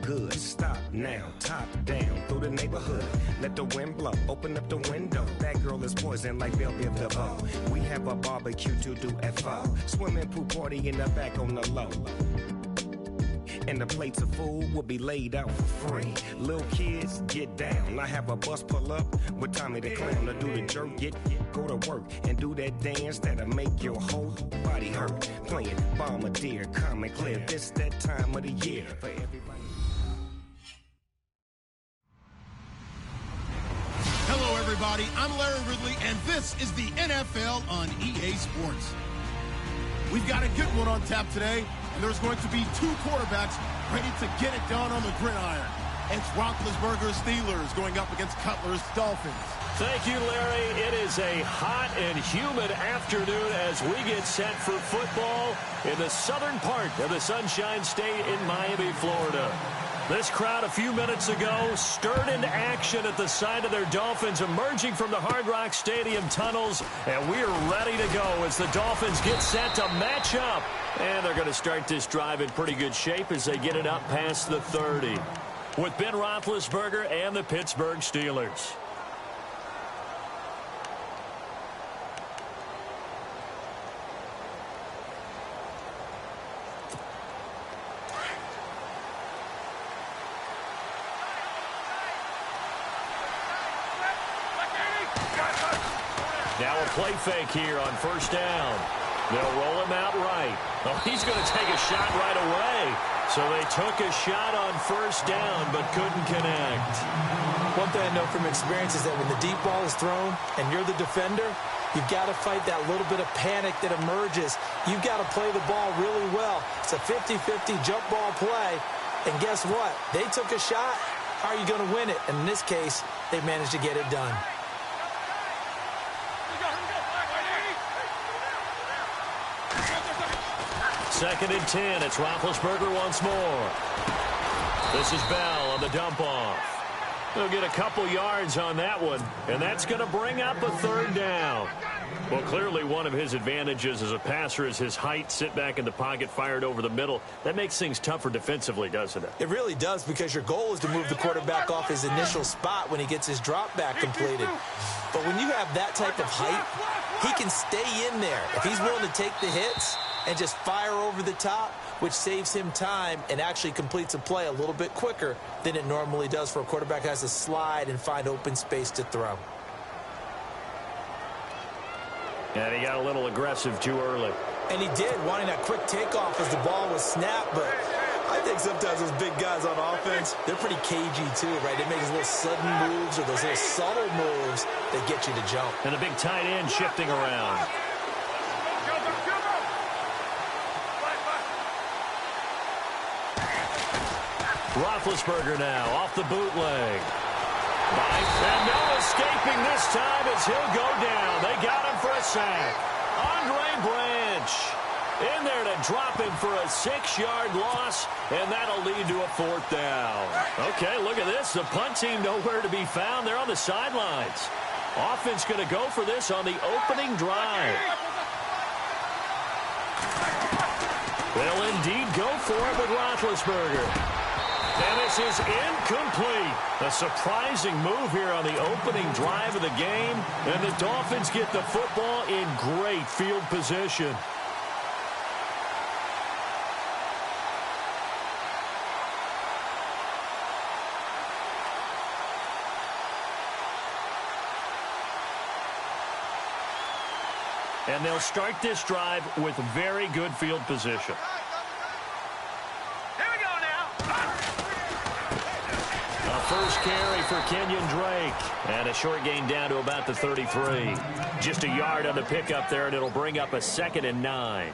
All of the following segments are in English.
good. Stop now, top down through the neighborhood. Let the wind blow, open up the window. That girl is poison like Belleville DeVoe. We have a barbecue to do at 4. Swimming pool party in the back on the low. And the plates of food will be laid out for free. Little kids, get down. I have a bus pull up with Tommy the Clown to do the jerk. Go to work and do that dance that'll make your whole body hurt. Playing Bombardier, calm and clear. This that time of the year for everybody. Hello, everybody. I'm Larry Ridley, and this is the NFL on EA Sports. We've got a good one on tap today, and there's going to be 2 quarterbacks ready to get it done on the gridiron. It's Roethlisberger's Steelers going up against Cutler's Dolphins. Thank you, Larry. It is a hot and humid afternoon as we get set for football in the southern part of the Sunshine State in Miami, Florida. This crowd a few minutes ago stirred into action at the side of their Dolphins emerging from the Hard Rock Stadium tunnels, and we are ready to go as the Dolphins get set to match up. And they're going to start this drive in pretty good shape as they get it up past the 30 with Ben Roethlisberger and the Pittsburgh Steelers. Now a play fake here on first down. They'll roll him out right. Oh, he's going to take a shot right away. So they took a shot on first down but couldn't connect. One thing I know from experience is that when the deep ball is thrown and you're the defender, you've got to fight that little bit of panic that emerges. You've got to play the ball really well. It's a 50-50 jump ball play. And guess what? They took a shot. How are you going to win it? And in this case, they managed to get it done. Second and 10. It's Roethlisberger once more. This is Bell on the dump off. They'll get a couple yards on that one, and that's going to bring up a third down. Well, clearly one of his advantages as a passer is his height, sit back in the pocket, fired over the middle. That makes things tougher defensively, doesn't it? It really does, because your goal is to move the quarterback off his initial spot when he gets his drop back completed. But when you have that type of height, he can stay in there. If he's willing to take the hits and just fire over the top, which saves him time and actually completes a play a little bit quicker than it normally does for a quarterback who has to slide and find open space to throw. And he got a little aggressive too early. And he did, wanting that quick takeoff as the ball was snapped. But I think sometimes those big guys on offense, they're pretty cagey too, right? They make those little sudden moves or those little subtle moves that get you to jump. And the big tight end shifting around. Roethlisberger now off the bootleg. And no escaping this time as he'll go down. They got him for a sack. Andre Branch in there to drop him for a 6-yard loss, and that'll lead to a fourth down. Okay, look at this. The punt team nowhere to be found. They're on the sidelines. Offense going to go for this on the opening drive. They'll indeed go for it with Roethlisberger. And this is incomplete. A surprising move here on the opening drive of the game. And the Dolphins get the football in great field position. And they'll start this drive with very good field position. First carry for Kenyon Drake. And a short gain down to about the 33. Just a yard on the pickup there, and it'll bring up a 2nd and 9.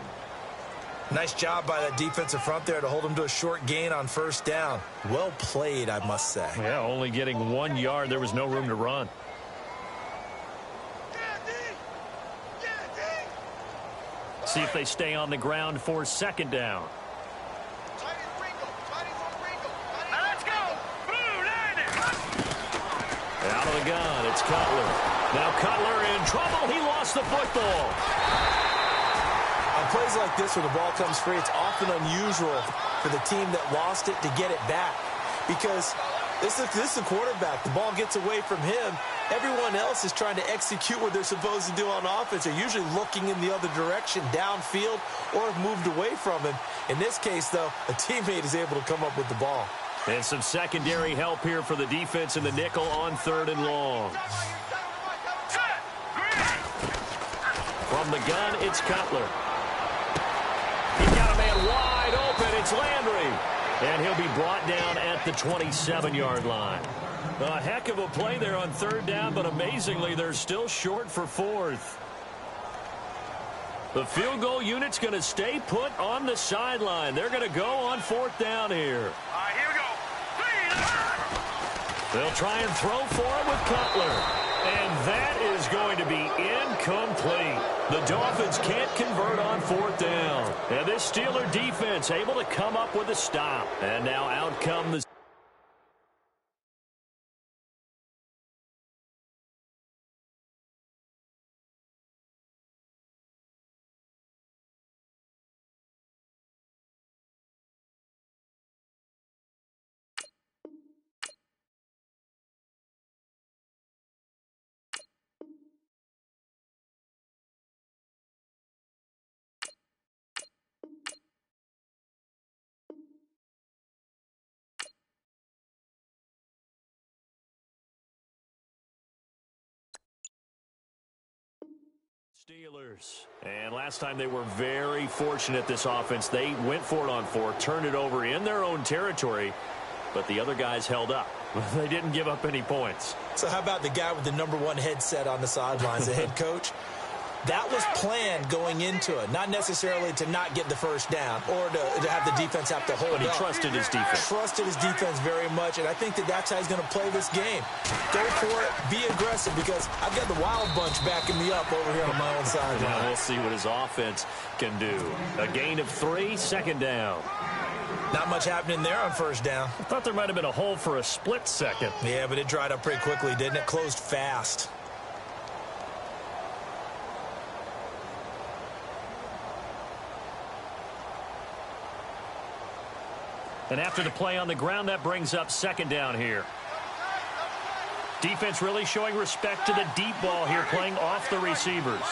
Nice job by that defensive front there to hold him to a short gain on first down. Well played, I must say. Yeah, only getting 1 yard. There was no room to run. See if they stay on the ground for 2nd down. Out of the gun, it's Cutler. Now Cutler in trouble. He lost the football. On plays like this where the ball comes free, it's often unusual for the team that lost it to get it back. because this is a quarterback. The ball gets away from him. Everyone else is trying to execute what they're supposed to do on offense. They're usually looking in the other direction, downfield, or have moved away from him. In this case, though, a teammate is able to come up with the ball. And some secondary help here for the defense in the nickel on 3rd and long. From the gun, it's Cutler. He's got a man wide open. It's Landry. And he'll be brought down at the 27-yard line. A heck of a play there on 3rd down, but amazingly, they're still short for 4th. The field goal unit's going to stay put on the sideline. They're going to go on 4th down here. All right, here we go. They'll try and throw for it with Cutler. And that is going to be incomplete. The Dolphins can't convert on 4th down. And this Steeler defense able to come up with a stop. And now out come the Steelers. And last time they were very fortunate, this offense. They went for it on 4, turned it over in their own territory, but the other guys held up. They didn't give up any points. So how about the guy with the #1 headset on the sidelines, the head coach? That was planned going into it, not necessarily to not get the first down or to have the defense have to hold up. But he trusted his defense. Trusted his defense very much, and I think that's how he's going to play this game. Go for it, be aggressive, because I've got the wild bunch backing me up over here on my own side. Now we'll see what his offense can do. A gain of 3, 2nd down. Not much happening there on 1st down. I thought there might have been a hole for a split second. Yeah, but it dried up pretty quickly, didn't it? Closed fast. And after the play on the ground, that brings up 2nd down here. Defense really showing respect to the deep ball here, playing off the receivers.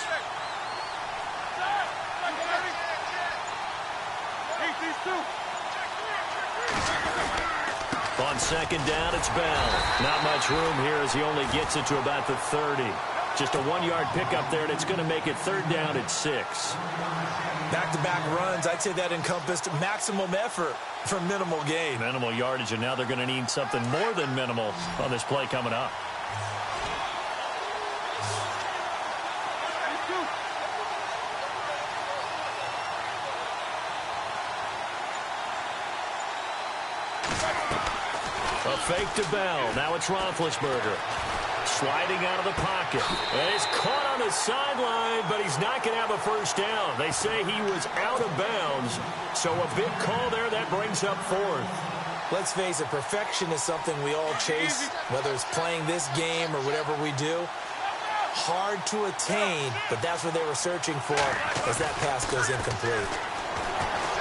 On 2nd down, it's Bell. Not much room here as he only gets it to about the 30. Just a 1-yard pickup there, and it's going to make it 3rd down at 6. Back-to-back runs, I'd say that encompassed maximum effort for minimal gain. Minimal yardage, and now they're going to need something more than minimal on this play coming up. A fake to Bell. Now it's Roethlisberger. Sliding out of the pocket. And he's caught on the sideline, but he's not going to have a first down. They say he was out of bounds. So a big call there that brings up 4th. Let's face it, perfection is something we all chase, whether it's playing this game or whatever we do. Hard to attain, but that's what they were searching for as that pass goes incomplete.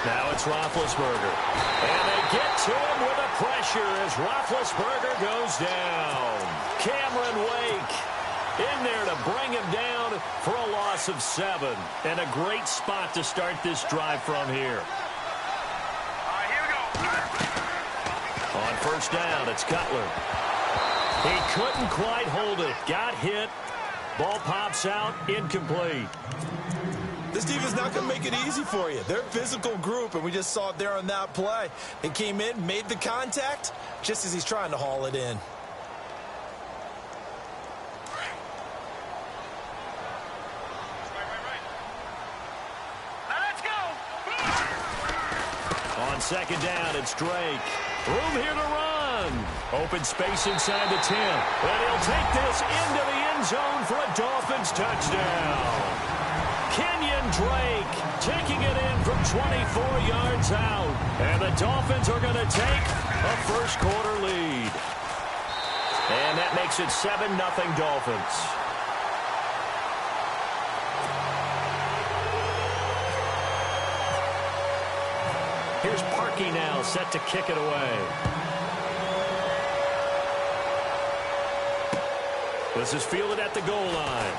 Now it's Roethlisberger. And they get to him with a pressure as Roethlisberger goes down. Cameron Wake in there to bring him down for a loss of 7. And a great spot to start this drive from here. On 1st down, it's Cutler. He couldn't quite hold it. Got hit. Ball pops out. Incomplete. This defense is not going to make it easy for you. They're a physical group, and we just saw it there on that play. They came in, made the contact, just as he's trying to haul it in. Let's go. On 2nd down, it's Drake. Room here to run. Open space inside the 10. And he'll take this into the end zone for a Dolphins touchdown. Kenyon Drake taking it in from 24 yards out. And the Dolphins are going to take a first-quarter lead. And that makes it 7-0 Dolphins. Here's Parkey now set to kick it away. This is fielded at the goal line.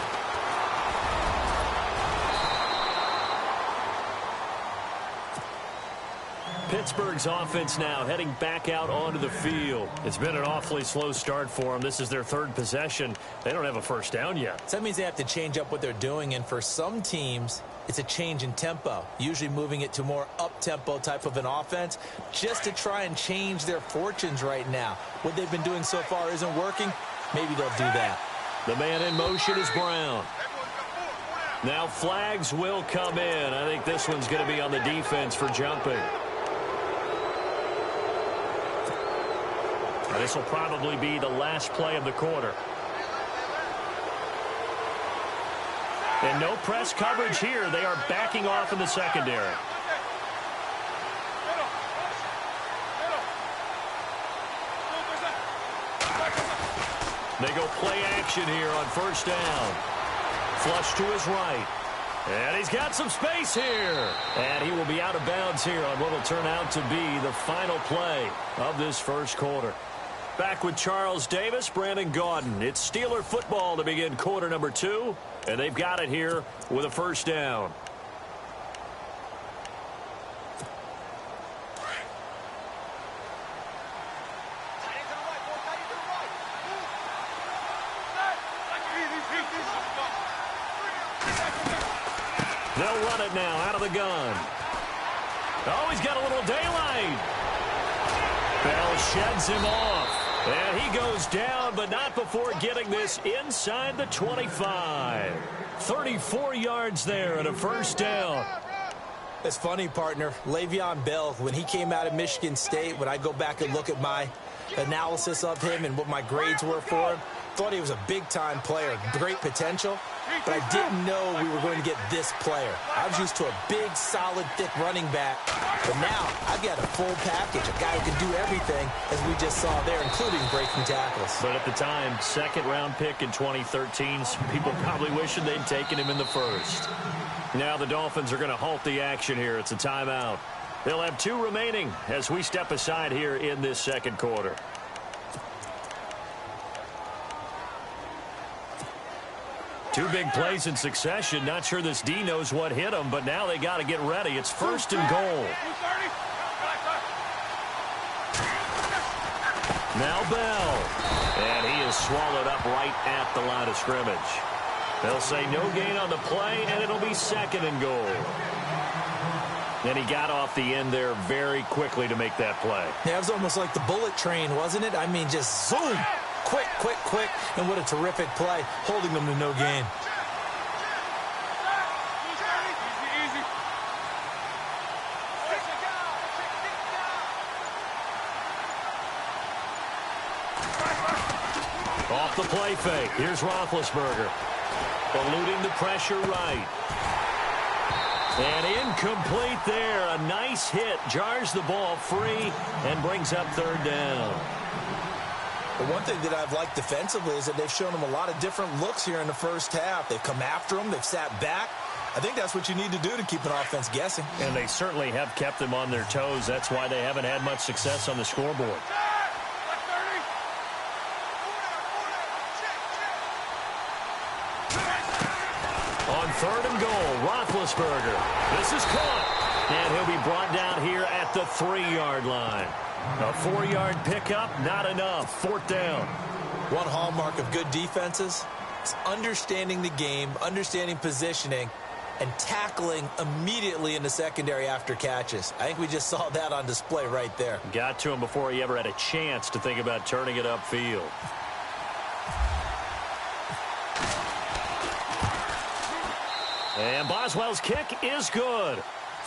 Pittsburgh's offense now heading back out onto the field. It's been an awfully slow start for them. This is their third possession. They don't have a first down yet. So that means they have to change up what they're doing, and for some teams, it's a change in tempo, usually moving it to more up-tempo type of an offense just to try and change their fortunes right now. What they've been doing so far isn't working. Maybe they'll do that. The man in motion is Brown. Now flags will come in. I think this one's going to be on the defense for jumping. This will probably be the last play of the quarter. And no press coverage here. They are backing off in the secondary. They go play action here on first down. Flush to his right. And he's got some space here. And he will be out of bounds here on what will turn out to be the final play of this first quarter. Back with Charles Davis, Brandon Gaudin. It's Steeler football to begin quarter number 2, and they've got it here with a first down. They'll run it now out of the gun. Oh, he's got a little daylight. Bell sheds him off. And he goes down, but not before getting this inside the 25. 34 yards there and a first down. It's funny, partner. Le'Veon Bell, when he came out of Michigan State, when I go back and look at my analysis of him and what my grades were for him, thought he was a big-time player, great potential, but I didn't know we were going to get this player. I was used to a big, solid, thick running back, but now I've got a full package, a guy who can do everything, as we just saw there, including breaking tackles. But at the time, second-round pick in 2013, people probably wishing they'd taken him in the first. Now the Dolphins are going to halt the action here. It's a timeout. They'll have 2 remaining as we step aside here in this second quarter. Two big plays in succession. Not sure this D knows what hit him, but now they got to get ready. It's first and goal. Now Bell. And he is swallowed up right at the line of scrimmage. They'll say no gain on the play, and it'll be second and goal. And he got off the end there very quickly to make that play. Yeah, it was almost like the bullet train, wasn't it? I mean, just zoom. Quick, quick, quick. And what a terrific play, holding them to no gain. Off the play fake. Here's Roethlisberger. Eluding the pressure right. And incomplete there. A nice hit. Jars the ball free and brings up third down. The one thing that I've liked defensively is that they've shown them a lot of different looks here in the first half. They've come after them. They've sat back. I think that's what you need to do to keep an offense guessing. And they certainly have kept them on their toes. That's why they haven't had much success on the scoreboard. On third and goal, Roethlisberger. This is caught. And he'll be brought down here at the 3-yard line. A 4-yard pickup, not enough. Fourth down. One hallmark of good defenses is understanding the game, understanding positioning, and tackling immediately in the secondary after catches. I think we just saw that on display right there. Got to him before he ever had a chance to think about turning it upfield. And Boswell's kick is good.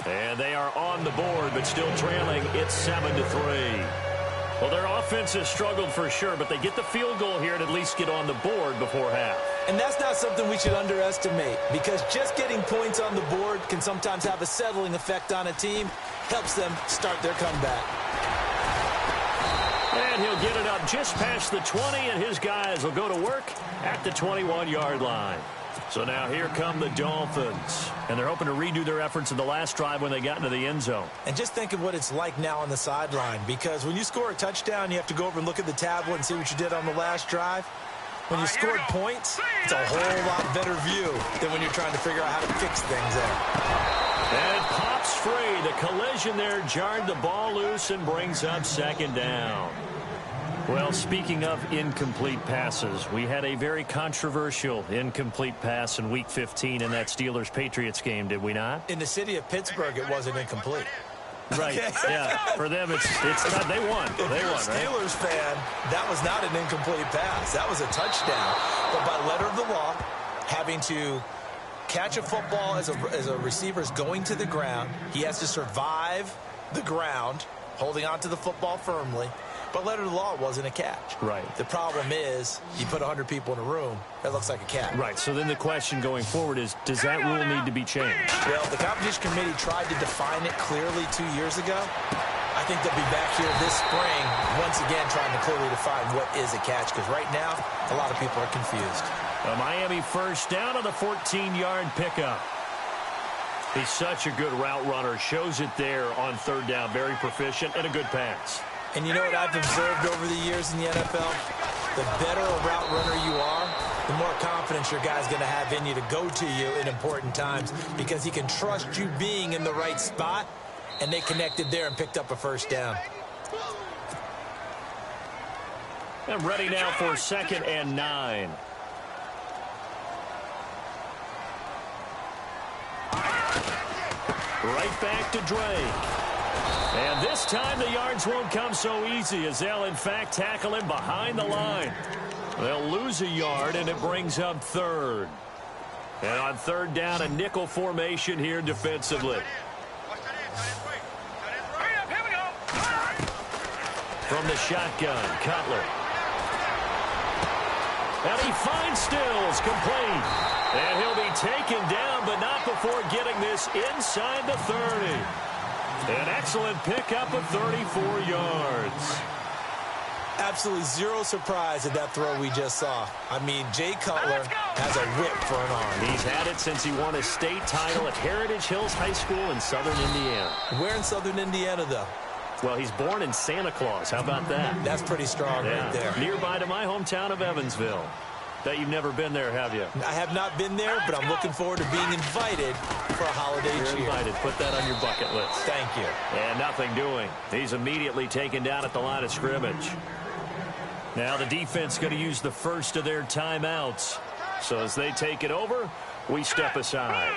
And they are on the board, but still trailing. It's 7-3. Well, their offense has struggled for sure, but they get the field goal here and at least get on the board before half. And that's not something we should underestimate, because just getting points on the board can sometimes have a settling effect on a team. Helps them start their comeback. And he'll get it up just past the 20, and his guys will go to work at the 21-yard line. So now here come the Dolphins, and they're hoping to redo their efforts in the last drive when they got into the end zone. And just think of what it's like now on the sideline, because when you score a touchdown, you have to go over and look at the tablet and see what you did on the last drive. when you scored points, it's a whole lot better view than when you're trying to figure out how to fix things there. And it pops free. The collision there jarred the ball loose and brings up second down. Well, speaking of incomplete passes, we had a very controversial incomplete pass in Week 15 in that Steelers-Patriots game, did we not? In the city of Pittsburgh, it wasn't incomplete. Right, yeah. For them, it's not. They won. If They you're won, a Steelers fan, that was not an incomplete pass. That was a touchdown. But by letter of the law, having to catch a football as a receiver is going to the ground, he has to survive the ground, holding onto the football firmly. But letter of the law wasn't a catch. Right. The problem is you put 100 people in a room, that looks like a catch. Right. So then the question going forward is, does that rule need to be changed? Well, the competition committee tried to define it clearly 2 years ago. I think they'll be back here this spring once again trying to clearly define what is a catch, because right now a lot of people are confused. A Miami first down on the 14-yard pickup. He's such a good route runner. Shows it there on third down. Very proficient and a good pass. And you know what I've observed over the years in the NFL? The better a route runner you are, the more confidence your guy's going to have in you to go to you in important times, because he can trust you being in the right spot, and they connected there and picked up a first down. And ready now for 2nd and 9. Right back to Drake. And this time the yards won't come so easy, as they'll in fact tackle him behind the line. They'll lose a yard, and it brings up third. And on third down, a nickel formation here defensively. From the shotgun, Cutler. And he finds Stills, complete. And he'll be taken down, but not before getting this inside the 30. An excellent pickup of 34 yards. Absolutely zero surprise at that throw we just saw. I mean, Jay Cutler has a whip for an arm. He's had it since he won a state title at Heritage Hills High School in Southern Indiana. Where in Southern Indiana, though? Well, he's born in Santa Claus. How about that? That's pretty strong right there. Nearby to my hometown of Evansville. Bet you've never been there, have you? I have not been there, but I'm looking forward to being invited for a holiday You're cheer. invited. Put that on your bucket list. Thank you. And nothing doing. He's immediately taken down at the line of scrimmage. Now the defense going to use the first of their timeouts. So as they take it over, we step aside.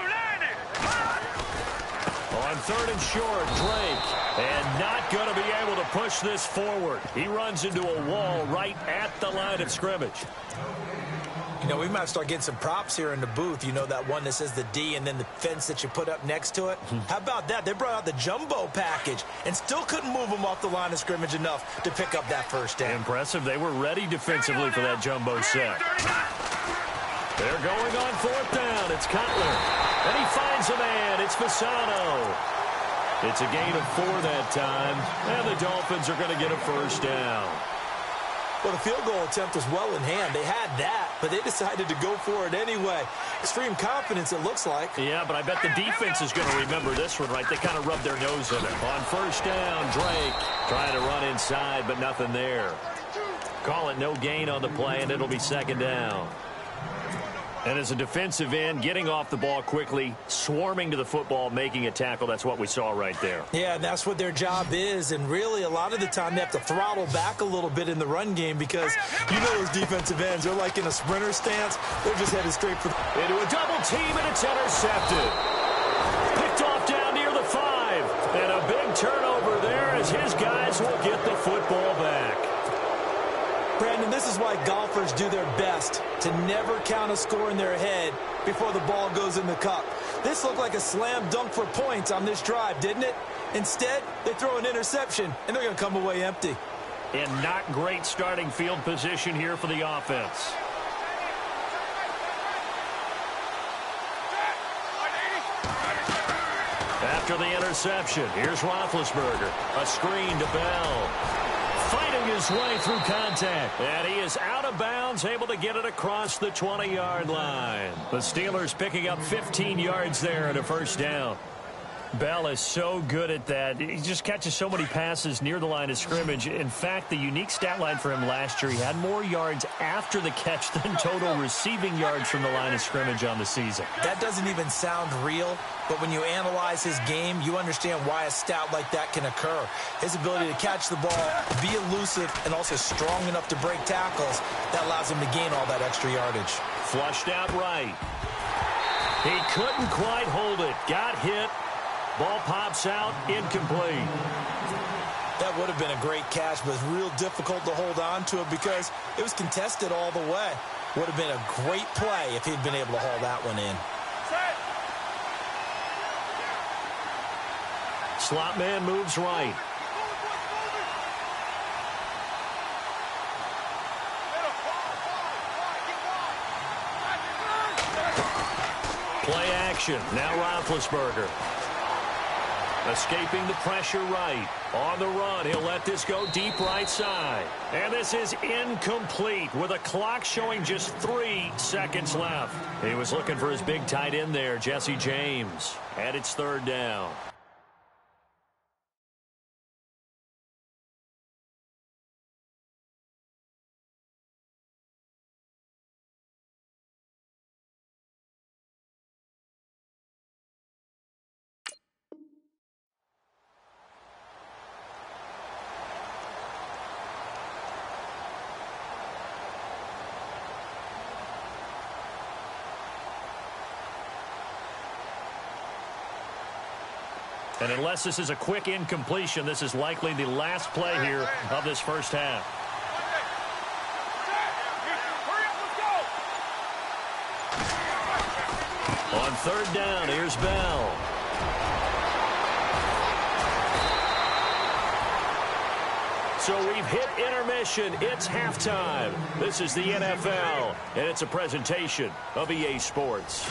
On third and short, Drake. And not going to be able to push this forward. He runs into a wall right at the line of scrimmage. You know, we might start getting some props here in the booth. You know, that one that says the D and then the fence that you put up next to it? How about that? They brought out the jumbo package and still couldn't move them off the line of scrimmage enough to pick up that first down. Impressive. They were ready defensively for that jumbo set. They're going on fourth down. It's Cutler. And he finds a man. It's Fasano. It's a gain of 4 that time. And the Dolphins are going to get a first down. Well, the field goal attempt was well in hand. They had that, but they decided to go for it anyway. Extreme confidence, it looks like. Yeah, but I bet the defense is going to remember this one, right? They kind of rubbed their nose in it. On first down, Drake trying to run inside, but nothing there. Call it no gain on the play, and it'll be second down. And as a defensive end, getting off the ball quickly, swarming to the football, making a tackle, that's what we saw right there. Yeah, and that's what their job is. And really, a lot of the time, they have to throttle back a little bit in the run game, because you know those defensive ends, they're like in a sprinter stance. They're just headed straight for into a double team, and it's intercepted. Picked off down near the 5. And a big turnover there as his guys will get the football back. Brandon, this is why golfers do their best to never count a score in their head before the ball goes in the cup. This looked like a slam dunk for points on this drive, didn't it? Instead, they throw an interception, and they're going to come away empty. And not great starting field position here for the offense. After the interception, here's Roethlisberger. A screen to Bell. Fighting his way through contact. And he is out of bounds, able to get it across the 20-yard line. The Steelers picking up 15 yards there at a first down. Bell is so good at that. He just catches so many passes near the line of scrimmage. In fact, the unique stat line for him last year, he had more yards after the catch than total receiving yards from the line of scrimmage on the season. That doesn't even sound real, but when you analyze his game, you understand why a stat like that can occur. His ability to catch the ball, be elusive, and also strong enough to break tackles, that allows him to gain all that extra yardage. Flushed out right. He couldn't quite hold it. Got hit. Ball pops out, incomplete. That would have been a great catch, but it's real difficult to hold on to it because it was contested all the way. Would have been a great play if he'd been able to haul that one in. Slot man moves right. Play action. Now Roethlisberger. Escaping the pressure right. On the run, he'll let this go deep right side. And this is incomplete with a clock showing just 3 seconds left. He was looking for his big tight end there, Jesse James. And it's 3rd down. And unless this is a quick incompletion, this is likely the last play here of this first half. On 3rd down, here's Bell. So we've hit intermission. It's halftime. This is the NFL, and it's a presentation of EA Sports.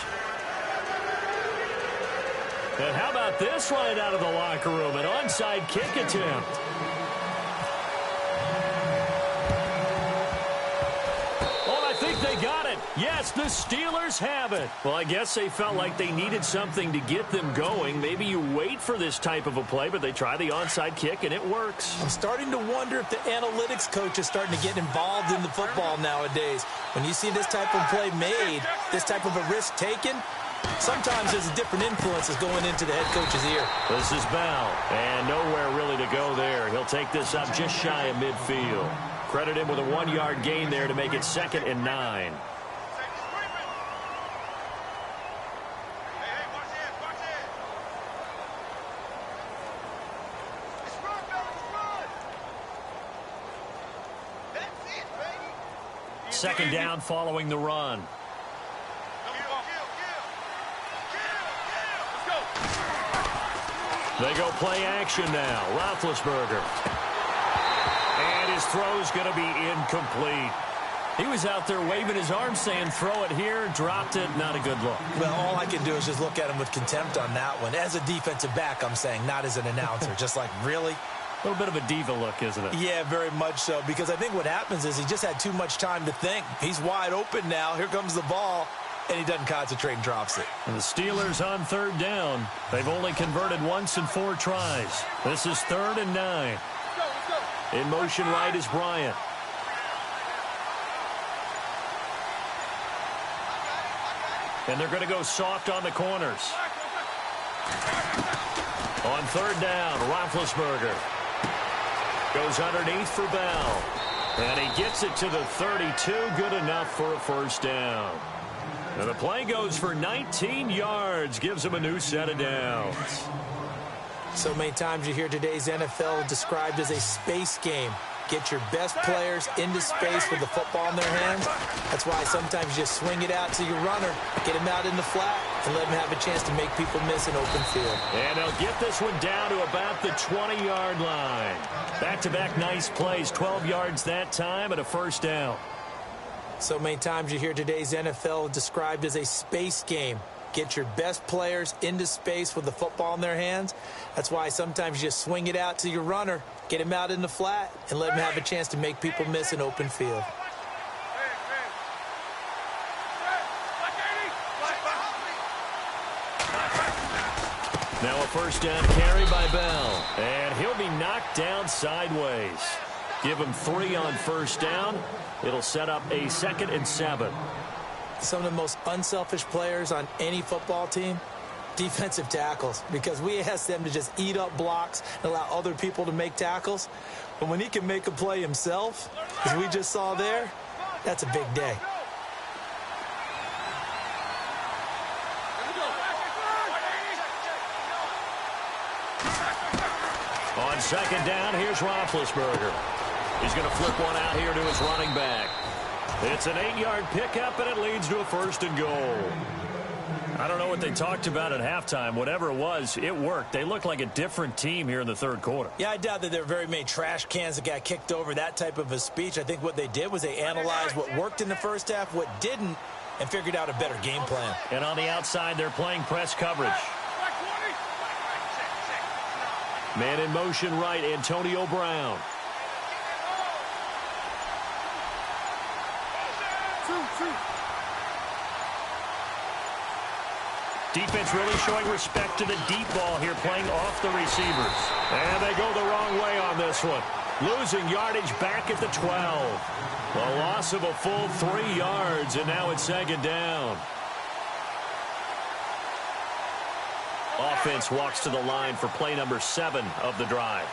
And how about this right out of the locker room? An onside kick attempt. Oh, I think they got it. Yes, the Steelers have it. Well, I guess they felt like they needed something to get them going. Maybe you wait for this type of a play, but they try the onside kick, and it works. I'm starting to wonder if the analytics coach is starting to get involved in the football nowadays. When you see this type of play made, this type of a risk taken, sometimes there's a different influences going into the head coach's ear. This is Bell, and nowhere really to go there. He'll take this up just shy of midfield. Credit him with a 1-yard gain there to make it 2nd and 9. Second down following the run. They go play action now. Roethlisberger. And his throw's going to be incomplete. He was out there waving his arm saying, throw it here, dropped it, not a good look. Well, all I can do is just look at him with contempt on that one. As a defensive back, I'm saying, not as an announcer. Just like, really? A little bit of a diva look, isn't it? Yeah, very much so, because I think what happens is he just had too much time to think. He's wide open now. Here comes the ball. And he doesn't concentrate and drops it. And the Steelers on 3rd down. They've only converted once in 4 tries. This is 3rd and 9. In motion right is Bryant. And they're going to go soft on the corners. On 3rd down, Roethlisberger goes underneath for Bell. And he gets it to the 32. Good enough for a 1st down. And the play goes for 19 yards, gives him a new set of downs. So many times you hear today's NFL described as a space game. Get your best players into space with the football in their hands. That's why sometimes you just swing it out to your runner, get him out in the flat, and let him have a chance to make people miss an open field. And they'll get this one down to about the 20-yard line. Back-to-back nice plays, 12 yards that time and a 1st down. So many times you hear today's NFL described as a space game. Get your best players into space with the football in their hands. That's why sometimes you just swing it out to your runner, get him out in the flat, and let him have a chance to make people miss an open field. Now a first down carry by Bell. And he'll be knocked down sideways. Give him 3 on first down. It'll set up a 2nd and 7. Some of the most unselfish players on any football team, defensive tackles, because we ask them to just eat up blocks and allow other people to make tackles. But when he can make a play himself, as we just saw there, that's a big day. On 2nd down, here's Roethlisberger. He's going to flip one out here to his running back. It's an 8-yard pickup, and it leads to a 1st and goal. I don't know what they talked about at halftime. Whatever it was, it worked. They looked like a different team here in the 3rd quarter. Yeah, I doubt that there were very many trash cans that got kicked over, that type of a speech. I think what they did was they analyzed what worked in the first half, what didn't, and figured out a better game plan. And on the outside, they're playing press coverage. Man in motion right, Antonio Brown. Defense really showing respect to the deep ball here, playing off the receivers. And they go the wrong way on this one. Losing yardage back at the 12. A loss of a full 3 yards, and now it's 2nd down. Offense walks to the line for play number 7 of the drive.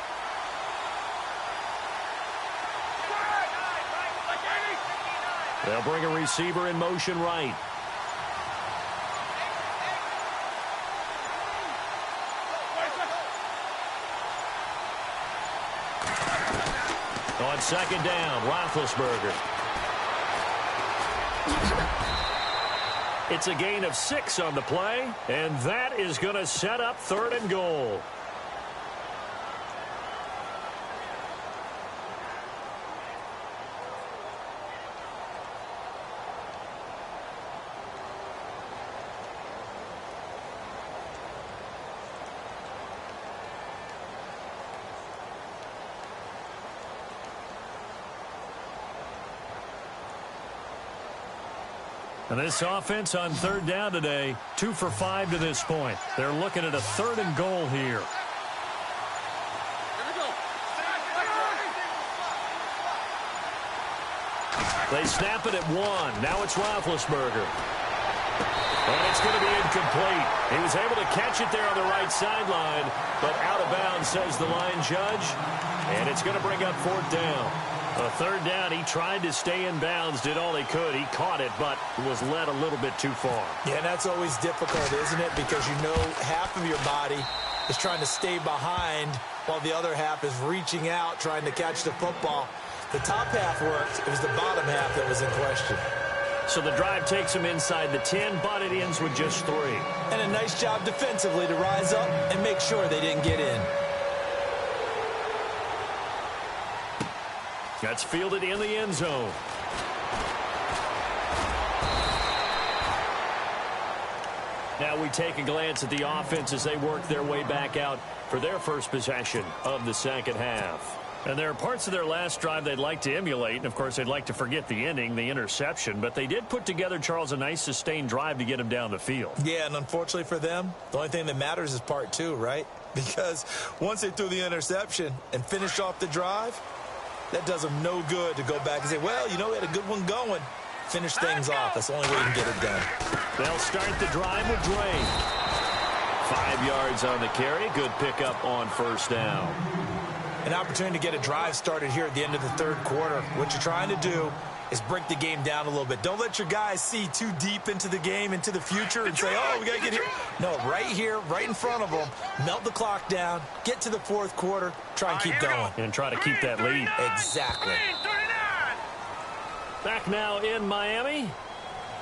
They'll bring a receiver in motion right. On 2nd down, Roethlisberger. It's a gain of 6 on the play, and that is going to set up 3rd and goal. And this offense on 3rd down today, 2 for 5 to this point. They're looking at a 3rd and goal here. They snap it at 1. Now it's Roethlisberger. And it's going to be incomplete. He was able to catch it there on the right sideline, but out of bounds, says the line judge. And it's going to bring up 4th down. A 3rd down, he tried to stay in bounds, did all he could. He caught it, but was led a little bit too far. Yeah, and that's always difficult, isn't it? Because you know half of your body is trying to stay behind while the other half is reaching out, trying to catch the football. The top half worked. It was the bottom half that was in question. So the drive takes him inside the 10, but it ends with just 3. And a nice job defensively to rise up and make sure they didn't get in. That's fielded in the end zone. Now we take a glance at the offense as they work their way back out for their first possession of the 2nd half. And there are parts of their last drive they'd like to emulate. And, of course, they'd like to forget the ending, the interception. But they did put together, Charles, a nice sustained drive to get him down the field. Yeah, and unfortunately for them, the only thing that matters is part 2, right? Because once they threw the interception and finished off the drive, that does them no good to go back and say, well, you know, we had a good one going. Finish things off. That's the only way you can get it done. They'll start the drive with Drake. 5 yards on the carry. Good pickup on first down. An opportunity to get a drive started here at the end of the 3rd quarter. What you're trying to do is break the game down a little bit. Don't let your guys see too deep into the game, into the future, and say, oh, we got to get here. No, right here, right in front of them, melt the clock down, get to the 4th quarter, try and keep going. And try to keep that lead. Exactly. Back now in Miami.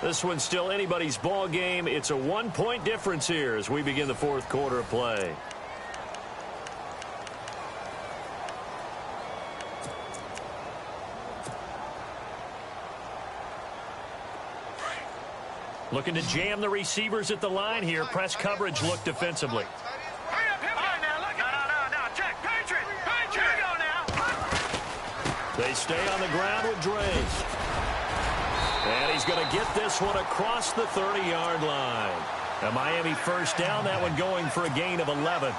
This one's still anybody's ball game. It's a 1-point difference here as we begin the 4th quarter of play. Looking to jam the receivers at the line here. Press coverage look defensively. They stay on the ground with Drake. And he's going to get this one across the 30-yard line. A Miami first down, that one going for a gain of 11.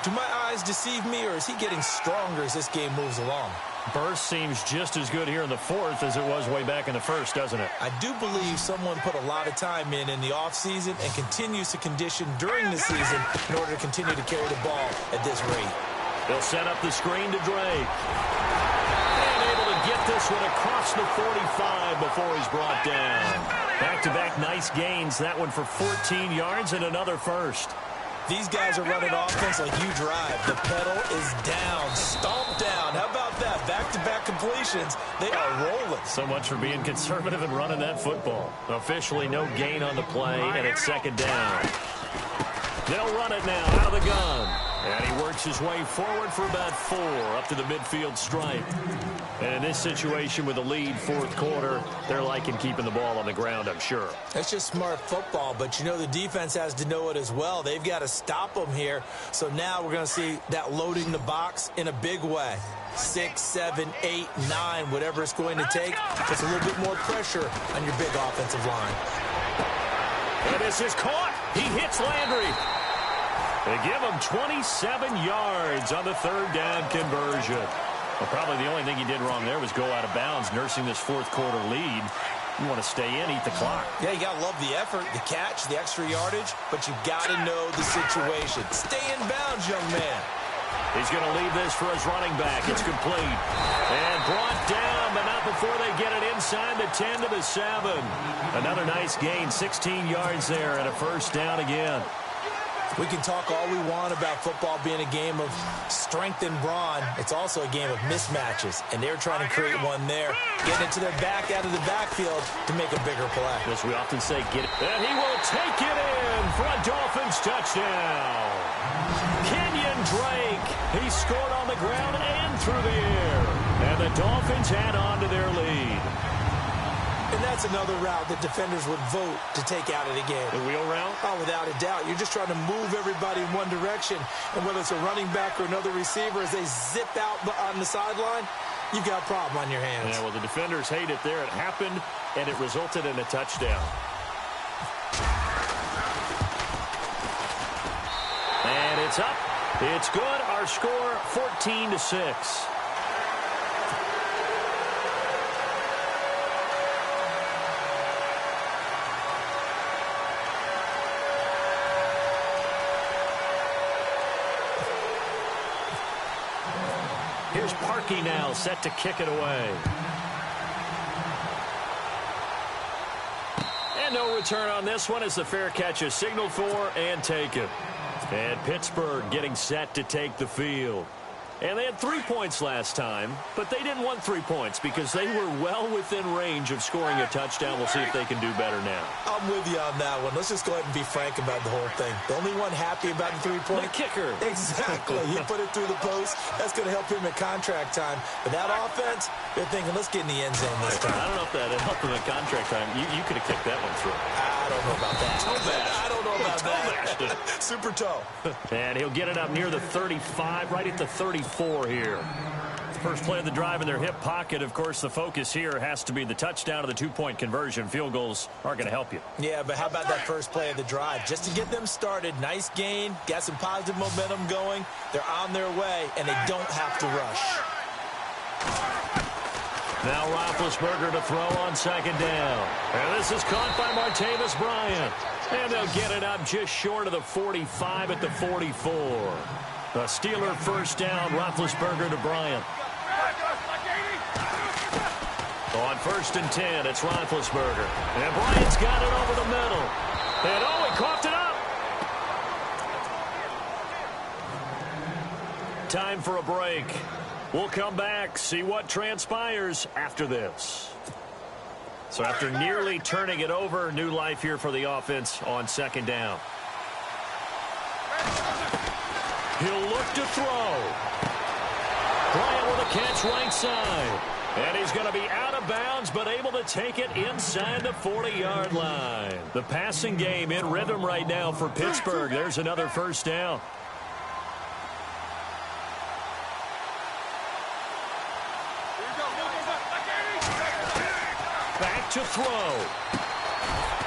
Do my eyes deceive me, or is he getting stronger as this game moves along? Burst seems just as good here in the fourth as it was way back in the first, doesn't it? I do believe someone put a lot of time in the offseason and continues to condition during the season in order to continue to carry the ball at this rate. They'll set up the screen to Drake. And able to get this one across the 45 before he's brought down. Back-to-back nice gains. That one for 14 yards and another first. These guys are running offense like you drive. The pedal is down, stomped down. How about that? Back-to-back completions. They are rolling. So much for being conservative and running that football. Officially no gain on the play, and it's second down. They'll run it now out of the gun. And he works his way forward for about 4 up to the midfield stripe. And in this situation with a lead fourth quarter, they're liking keeping the ball on the ground, I'm sure. That's just smart football, but you know the defense has to know it as well. They've got to stop them here. So now we're going to see that loading the box in a big way. 6, 7, 8, 9, whatever it's going to take. Just a little bit more pressure on your big offensive line. And this is caught. He hits Landry. They give him 27 yards on the third down conversion. Well, probably the only thing he did wrong there was go out of bounds, nursing this fourth quarter lead. You want to stay in, eat the clock. Yeah, you got to love the effort, the catch, the extra yardage, but you got to know the situation. Stay in bounds, young man. He's going to leave this for his running back. It's complete. And brought down, but not before they get it inside the 10 to the 7. Another nice gain, 16 yards there, and a first down again. We can talk all we want about football being a game of strength and brawn. It's also a game of mismatches, and they're trying to create one there. Getting it to their back out of the backfield to make a bigger play. As we often say, get it. And he will take it in for a Dolphins touchdown. Kenyon Drake, he scored on the ground and through the air. And the Dolphins add on to their lead. And that's another route that defenders would vote to take out of the game. The wheel route? Oh, without a doubt. You're just trying to move everybody in one direction. And whether it's a running back or another receiver, as they zip out on the sideline, you've got a problem on your hands. Yeah, well, the defenders hate it there. It happened, and it resulted in a touchdown. And it's up. It's good. Our score, 14-6. Here's Parkey now, set to kick it away. And no return on this one as the fair catch is signaled for and taken. And Pittsburgh getting set to take the field. And they had 3 points last time, but they didn't want 3 points because they were well within range of scoring a touchdown. We'll see if they can do better now. I'm with you on that one. Let's just go ahead and be frank about the whole thing. The only one happy about the 3-point? The kicker. Exactly. He put it through the post. That's going to help him at contract time. But that offense, they're thinking, let's get in the end zone this time. I don't know if that helped him at contract time. You could have kicked that one through. I don't know about that. I don't know about that. Super toe. And he'll get it up near the 35, right at the 34 here. First play of the drive in their hip pocket. Of course, the focus here has to be the touchdown of the 2-point conversion. Field goals aren't going to help you. Yeah, but how about that first play of the drive? Just to get them started, nice gain, got some positive momentum going. They're on their way, and they don't have to rush. Now Roethlisberger to throw on second down. And this is caught by Martavis Bryant. And they'll get it up just short of the 45 at the 44. A Steeler first down, Roethlisberger to Bryant. On 1st and 10, it's Roethlisberger. And Bryant's got it over the middle. And oh, he coughed it up. Time for a break. We'll come back, see what transpires after this. So after nearly turning it over, new life here for the offense on second down. He'll look to throw. Bryant with a catch right side. And he's going to be out of bounds, but able to take it inside the 40-yard line. The passing game in rhythm right now for Pittsburgh. There's another first down. Back to throw.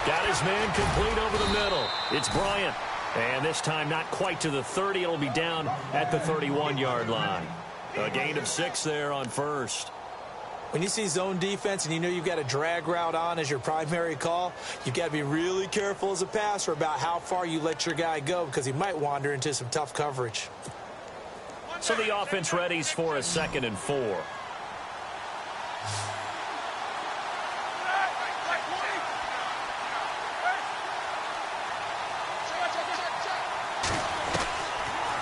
Got his man complete over the middle. It's Bryant. And this time not quite to the 30. It'll be down at the 31-yard line. A gain of 6 there on first. When you see zone defense and you know you've got a drag route on as your primary call, you've got to be really careful as a passer about how far you let your guy go because he might wander into some tough coverage. So the offense readies for a 2nd and 4.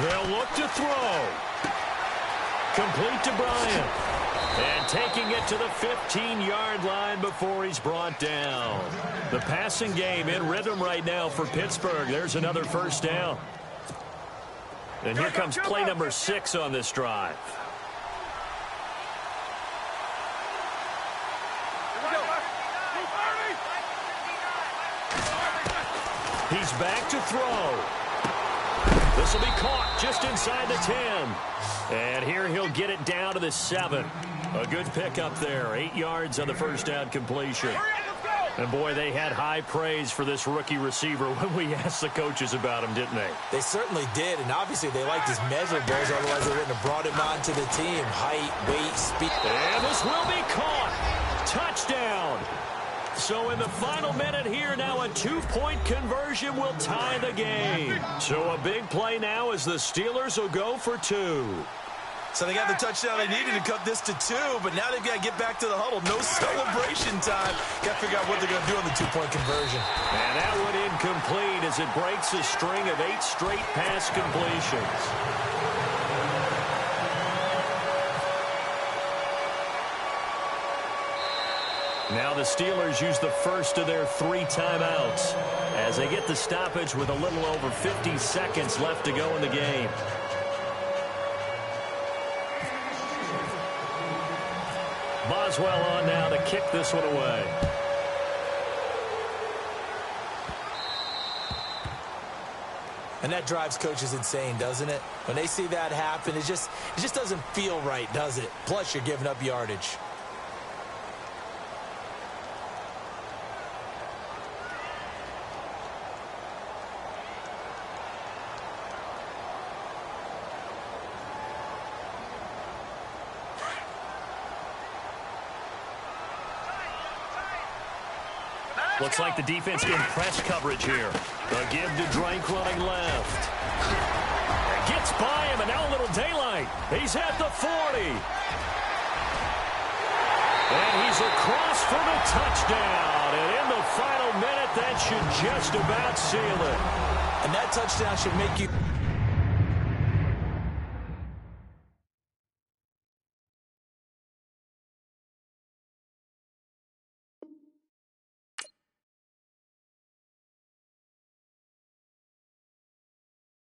They'll look to throw. Complete to Bryant. And taking it to the 15-yard line before he's brought down. The passing game in rhythm right now for Pittsburgh. There's another first down. And here comes play number 6 on this drive. He's back to throw. This will be caught just inside the 10. And here he'll get it down to the 7. A good pickup there. 8 yards on the first down completion. And, boy, they had high praise for this rookie receiver when we asked the coaches about him, didn't they? They certainly did, and obviously they liked his measurables. Otherwise, they wouldn't have brought him onto the team. Height, weight, speed. And this will be caught. Touchdown. So in the final minute here, now a 2-point conversion will tie the game. So a big play now as the Steelers will go for 2. So they got the touchdown they needed to cut this to 2, but now they've got to get back to the huddle. No celebration time. Got to figure out what they're going to do on the 2-point conversion. And that one incomplete as it breaks a string of 8 straight pass completions. Now the Steelers use the first of their 3 timeouts as they get the stoppage with a little over 50 seconds left to go in the game. Boswell on now to kick this one away. And that drives coaches insane, doesn't it? When they see that happen, it just doesn't feel right, does it? Plus, you're giving up yardage. Looks like the defense in press coverage here. A give to Drake running left. Gets by him, and now a little daylight. He's at the 40. And he's across for the touchdown. And in the final minute, that should just about seal it. And that touchdown should make you...